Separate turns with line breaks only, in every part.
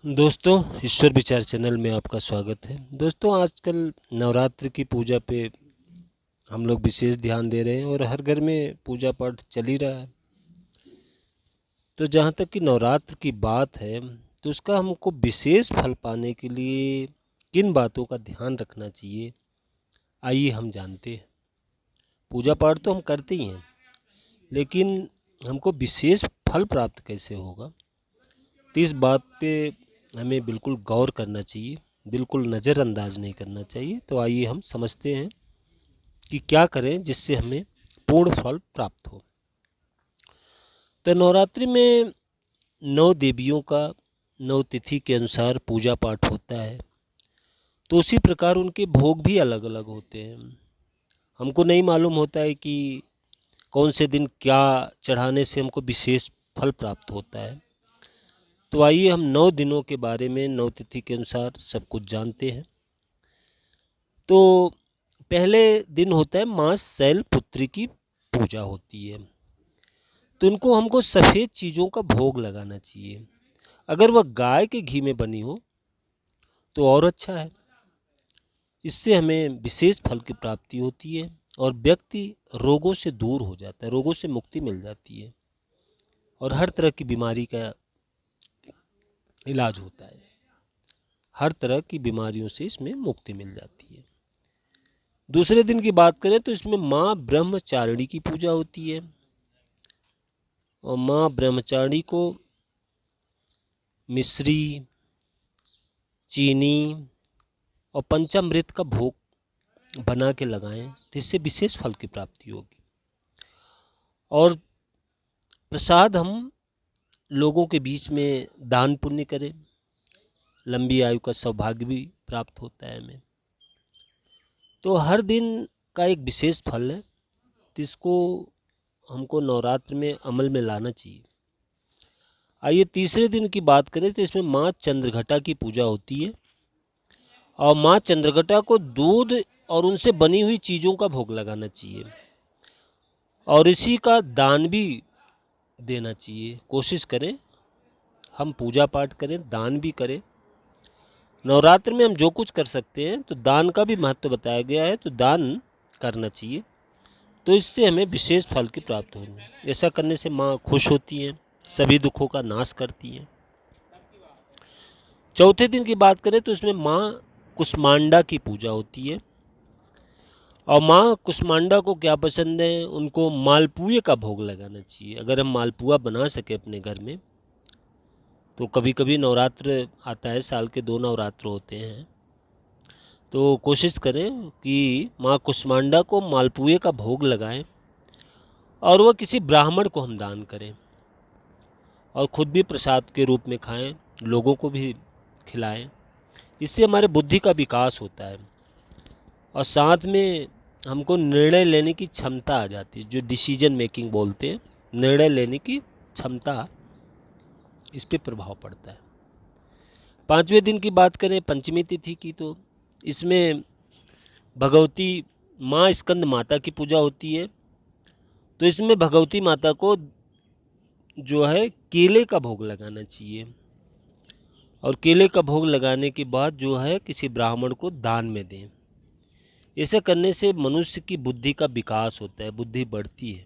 दोस्तों, ईश्वर विचार चैनल में आपका स्वागत है। दोस्तों, आजकल नवरात्र की पूजा पे हम लोग विशेष ध्यान दे रहे हैं और हर घर में पूजा पाठ चल ही रहा है। तो जहाँ तक कि नवरात्र की बात है, तो उसका हमको विशेष फल पाने के लिए किन बातों का ध्यान रखना चाहिए, आइए हम जानते हैं। पूजा पाठ तो हम करते ही हैं, लेकिन हमको विशेष फल प्राप्त कैसे होगा, तो इस बात पे हमें बिल्कुल गौर करना चाहिए, बिल्कुल नज़रअंदाज नहीं करना चाहिए। तो आइए हम समझते हैं कि क्या करें जिससे हमें पूर्ण फल प्राप्त हो। तो नवरात्रि में 9 देवियों का 9 तिथि के अनुसार पूजा पाठ होता है। तो उसी प्रकार उनके भोग भी अलग अलग होते हैं। हमको नहीं मालूम होता है कि कौन से दिन क्या चढ़ाने से हमको विशेष फल प्राप्त होता है। तो आइए हम 9 दिनों के बारे में 9 तिथि के अनुसार सब कुछ जानते हैं। तो पहले दिन होता है माँ शैलपुत्री की पूजा होती है। तो इनको हमको सफ़ेद चीज़ों का भोग लगाना चाहिए। अगर वह गाय के घी में बनी हो तो और अच्छा है। इससे हमें विशेष फल की प्राप्ति होती है और व्यक्ति रोगों से दूर हो जाता है, रोगों से मुक्ति मिल जाती है और हर तरह की बीमारी का इलाज होता है। हर तरह की बीमारियों से इसमें मुक्ति मिल जाती है। दूसरे दिन की बात करें तो इसमें माँ ब्रह्मचारिणी की पूजा होती है और माँ ब्रह्मचारिणी को मिश्री, चीनी और पंचामृत का भोग बना के लगाएं, तो इससे विशेष फल की प्राप्ति होगी। और प्रसाद हम लोगों के बीच में दान पुण्य करें, लंबी आयु का सौभाग्य भी प्राप्त होता है हमें। तो हर दिन का एक विशेष फल है, तो इसको हमको नवरात्र में अमल में लाना चाहिए। आइए तीसरे दिन की बात करें तो इसमें माँ चंद्रघटा की पूजा होती है और माँ चंद्रघटा को दूध और उनसे बनी हुई चीज़ों का भोग लगाना चाहिए और इसी का दान भी देना चाहिए। कोशिश करें हम पूजा पाठ करें, दान भी करें। नवरात्र में हम जो कुछ कर सकते हैं, तो दान का भी महत्व बताया गया है, तो दान करना चाहिए। तो इससे हमें विशेष फल की प्राप्त होगी। ऐसा करने से माँ खुश होती हैं, सभी दुखों का नाश करती हैं। चौथे दिन की बात करें तो इसमें माँ कुष्मांडा की पूजा होती है और माँ कुष्मांडा को क्या पसंद है, उनको मालपुए का भोग लगाना चाहिए। अगर हम मालपुआ बना सके अपने घर में, तो कभी कभी नवरात्र आता है, साल के 2 नवरात्र होते हैं, तो कोशिश करें कि माँ कुष्मांडा को मालपुए का भोग लगाएं और वह किसी ब्राह्मण को हम दान करें और खुद भी प्रसाद के रूप में खाएं, लोगों को भी खिलाएं। इससे हमारे बुद्धि का विकास होता है और साथ में हमको निर्णय लेने की क्षमता आ जाती है, जो डिसीजन मेकिंग बोलते हैं, निर्णय लेने की क्षमता, इस पे प्रभाव पड़ता है। 5वें दिन की बात करें पंचमी तिथि की, तो इसमें भगवती माँ स्कंद माता की पूजा होती है। तो इसमें भगवती माता को जो है केले का भोग लगाना चाहिए और केले का भोग लगाने के बाद जो है किसी ब्राह्मण को दान में दें। ऐसे करने से मनुष्य की बुद्धि का विकास होता है, बुद्धि बढ़ती है।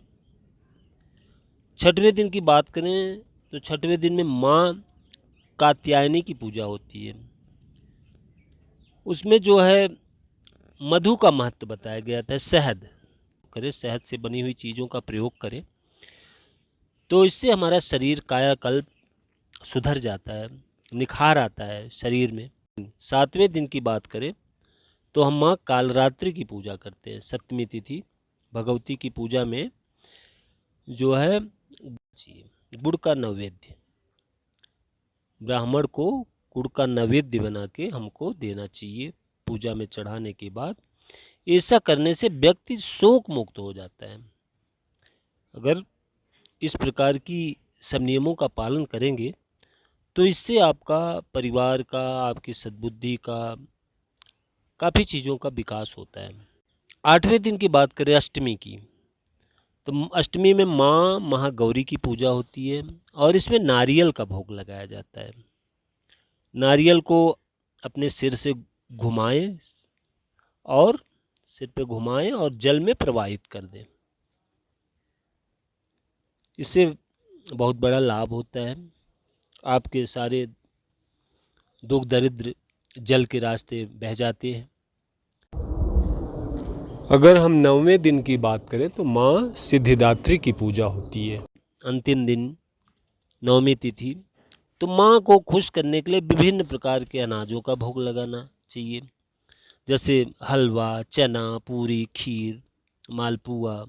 6वें दिन की बात करें तो 6वें दिन में माँ कात्यायनी की पूजा होती है। उसमें जो है मधु का महत्व बताया गया था। शहद करें, शहद से बनी हुई चीज़ों का प्रयोग करें, तो इससे हमारा शरीर कायाकल्प सुधर जाता है, निखार आता है शरीर में। 7वें दिन की बात करें तो हम माँ कालरात्रि की पूजा करते हैं। 7वीं तिथि भगवती की पूजा में जो है गुड़ का नैवेद्य, ब्राह्मण को गुड़ का नैवेद्य बना के हमको देना चाहिए पूजा में चढ़ाने के बाद। ऐसा करने से व्यक्ति शोक मुक्त हो जाता है। अगर इस प्रकार की सब नियमों का पालन करेंगे तो इससे आपका परिवार का, आपकी सद्बुद्धि का, काफ़ी चीज़ों का विकास होता है। 8वें दिन की बात करें अष्टमी की, तो अष्टमी में माँ महागौरी की पूजा होती है और इसमें नारियल का भोग लगाया जाता है। नारियल को अपने सिर से घुमाएं और सिर पे घुमाएं और जल में प्रवाहित कर दें। इससे बहुत बड़ा लाभ होता है। आपके सारे दुख दरिद्र जल के रास्ते बह जाते हैं।
अगर हम 9वें दिन की बात करें तो माँ सिद्धिदात्री की पूजा होती है।
अंतिम दिन 9वीं तिथि, तो माँ को खुश करने के लिए विभिन्न प्रकार के अनाजों का भोग लगाना चाहिए, जैसे हलवा, चना, पूरी, खीर, मालपुआ,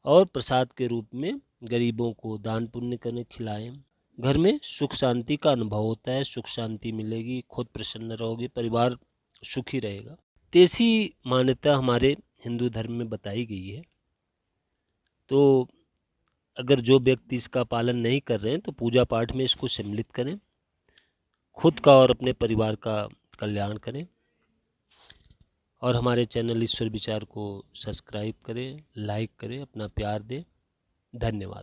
और प्रसाद के रूप में गरीबों को दान पुण्य करने खिलाएं। घर में सुख शांति का अनुभव होता है, सुख शांति मिलेगी, खुद प्रसन्न रहोगे, परिवार सुखी रहेगा। तो ऐसी मान्यता हमारे हिंदू धर्म में बताई गई है। तो अगर जो व्यक्ति इसका पालन नहीं कर रहे हैं तो पूजा पाठ में इसको सम्मिलित करें, खुद का और अपने परिवार का कल्याण करें, और हमारे चैनल ईश्वर विचार को सब्सक्राइब करें, लाइक करें, अपना प्यार दें। धन्यवाद।